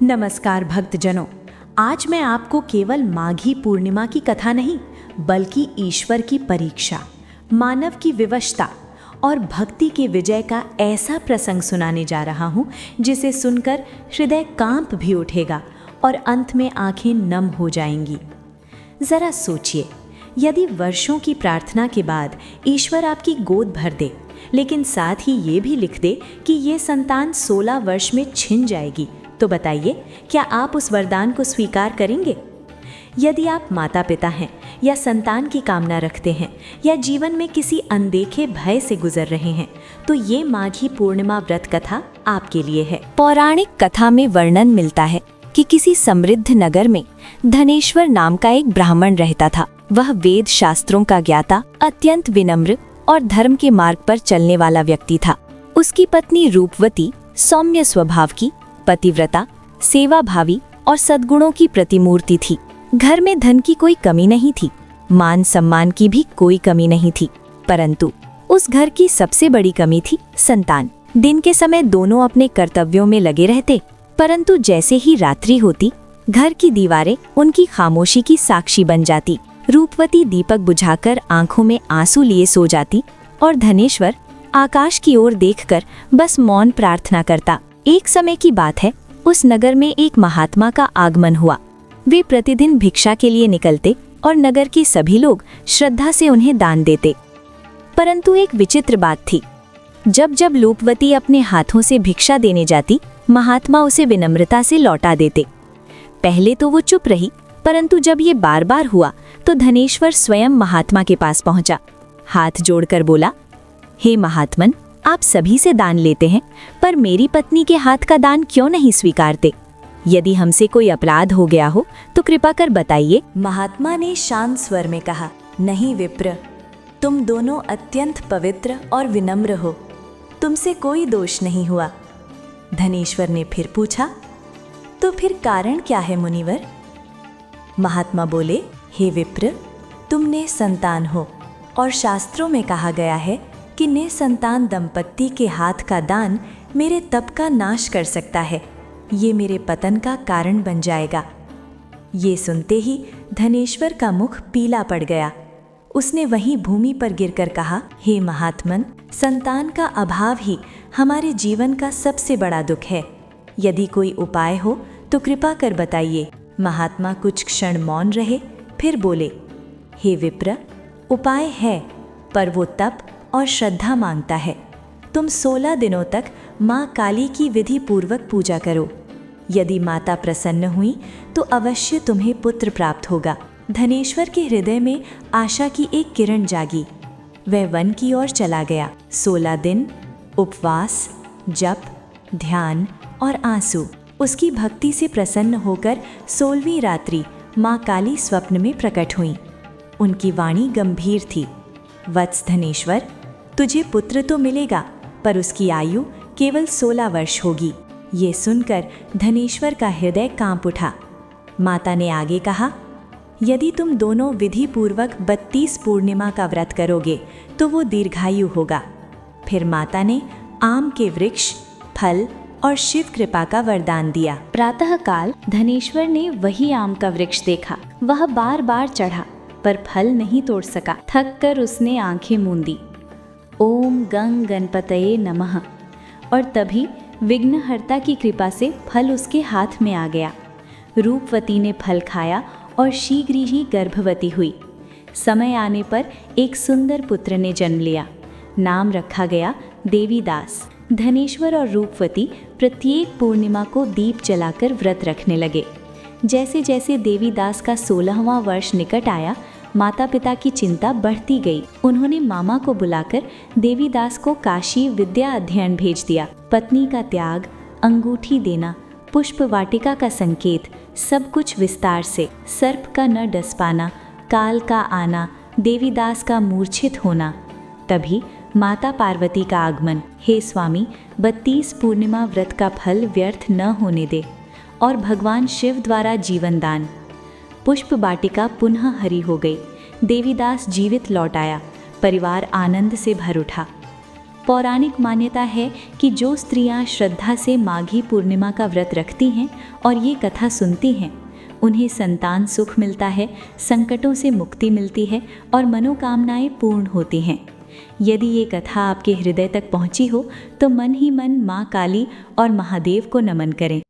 नमस्कार भक्तजनों, आज मैं आपको केवल माघी पूर्णिमा की कथा नहीं बल्कि ईश्वर की परीक्षा, मानव की विवशता और भक्ति के विजय का ऐसा प्रसंग सुनाने जा रहा हूँ जिसे सुनकर हृदय कांप भी उठेगा और अंत में आंखें नम हो जाएंगी। जरा सोचिए, यदि वर्षों की प्रार्थना के बाद ईश्वर आपकी गोद भर दे, लेकिन साथ ही ये भी लिख दे कि ये संतान 16 वर्ष में छिन जाएगी, तो बताइए क्या आप उस वरदान को स्वीकार करेंगे? यदि आप माता पिता हैं या संतान की कामना रखते हैं या जीवन में किसी अनदेखे भय से गुजर रहे हैं, तो ये माघी पूर्णिमा व्रत कथा आपके लिए है। पौराणिक कथा में वर्णन मिलता है कि किसी समृद्ध नगर में धनेश्वर नाम का एक ब्राह्मण रहता था। वह वेद शास्त्रों का ज्ञाता, अत्यंत विनम्र और धर्म के मार्ग पर चलने वाला व्यक्ति था। उसकी पत्नी रूपवती सौम्य स्वभाव की, पतिव्रता, सेवाभावी और सद्गुणों की प्रतिमूर्ति थी। घर में धन की कोई कमी नहीं थी, मान सम्मान की भी कोई कमी नहीं थी, परंतु उस घर की सबसे बड़ी कमी थी संतान। दिन के समय दोनों अपने कर्तव्यों में लगे रहते, परंतु जैसे ही रात्रि होती, घर की दीवारें उनकी खामोशी की साक्षी बन जाती। रूपवती दीपक बुझाकर आंखों में आंसू लिए सो जाती और धनेश्वर आकाश की ओर देखकर बस मौन प्रार्थना करता। एक समय की बात है, उस नगर में एक महात्मा का आगमन हुआ। वे प्रतिदिन भिक्षा के लिए निकलते और नगर के सभी लोग श्रद्धा से उन्हें दान देते। परंतु एक विचित्र बात थी, जब जब रूपवती अपने हाथों से भिक्षा देने जाती, महात्मा उसे विनम्रता से लौटा देते। पहले तो वो चुप रही, परंतु जब ये बार बार हुआ तो धनेश्वर स्वयं महात्मा के पास पहुंचा। हाथ जोड़कर बोला, हे महात्मन, आप सभी से दान लेते हैं, पर मेरी पत्नी के हाथ का दान क्यों नहीं स्वीकारते? यदि हमसे कोई अपराध हो गया हो तो कृपा कर बताइए। महात्मा ने शांत स्वर में कहा, नहीं विप्र, तुम दोनों अत्यंत पवित्र और विनम्र हो, तुमसे कोई दोष नहीं हुआ। धनेश्वर ने फिर पूछा, तो फिर कारण क्या है मुनिवर? महात्मा बोले, हे विप्र, तुम निसंतान हो और शास्त्रों में कहा गया है कि निसंतान दंपत्ति के हाथ का दान मेरे तप का नाश कर सकता है, ये मेरे पतन का कारण बन जाएगा। ये सुनते ही धनेश्वर का मुख पीला पड़ गया। उसने वहीं भूमि पर गिरकर कहा, हे महात्मन, संतान का अभाव ही हमारे जीवन का सबसे बड़ा दुख है। यदि कोई उपाय हो तो कृपा कर बताइए। महात्मा कुछ क्षण मौन रहे, फिर बोले, हे विप्र, उपाय है, पर वो तप और श्रद्धा मांगता है। तुम 16 दिनों तक माँ काली की विधि पूर्वक पूजा करो। यदि माता प्रसन्न हुई तो अवश्य तुम्हें पुत्र प्राप्त होगा। धनेश्वर के हृदय में आशा की एक किरण जागी। वह वन की ओर चला गया। 16 दिन उपवास, जप, ध्यान और आंसू। उसकी भक्ति से प्रसन्न होकर 16वीं रात्रि माँ काली स्वप्न में प्रकट हुई। उनकी वाणी गंभीर थी, वत्स धनेश्वर, तुझे पुत्र तो मिलेगा, पर उसकी आयु केवल 16 वर्ष होगी। ये सुनकर धनेश्वर का हृदय कांप उठा। माता ने आगे कहा, यदि तुम दोनों विधि पूर्वक 32 पूर्णिमा का व्रत करोगे तो वो दीर्घायु होगा। फिर माता ने आम के वृक्ष, फल और शिव कृपा का वरदान दिया। प्रातःकाल धनेश्वर ने वही आम का वृक्ष देखा। वह बार बार चढ़ा पर फल नहीं तोड़ सका। थक कर उसने आंखें मूंदी। ओम गंग गणपतये नमः, और तभी विघ्नहर्ता की कृपा से फल उसके हाथ में आ गया। रूपवती ने फल खाया और शीघ्र ही गर्भवती हुई। समय आने पर एक सुंदर पुत्र ने जन्म लिया। नाम रखा गया देवीदास। धनेश्वर और रूपवती प्रत्येक पूर्णिमा को दीप जलाकर व्रत रखने लगे। जैसे जैसे देवीदास का 16वां वर्ष निकट आया, माता पिता की चिंता बढ़ती गई। उन्होंने मामा को बुलाकर देवीदास को काशी विद्या अध्ययन भेज दिया। पत्नी का त्याग, अंगूठी देना, पुष्प वाटिका का संकेत, सब कुछ विस्तार से। सर्प का न डस पाना, काल का आना, देवीदास का मूर्छित होना। तभी माता पार्वती का आगमन। हे स्वामी, 32 पूर्णिमा व्रत का फल व्यर्थ न होने दे और भगवान शिव द्वारा जीवन दान। पुष्प वाटिका पुनः हरी हो गई। देवीदास जीवित लौट आया। परिवार आनंद से भर उठा। पौराणिक मान्यता है कि जो स्त्रियां श्रद्धा से माघी पूर्णिमा का व्रत रखती हैं और ये कथा सुनती हैं, उन्हें संतान सुख मिलता है, संकटों से मुक्ति मिलती है और मनोकामनाएं पूर्ण होती हैं। यदि ये कथा आपके हृदय तक पहुंची हो तो मन ही मन माँ काली और महादेव को नमन करें।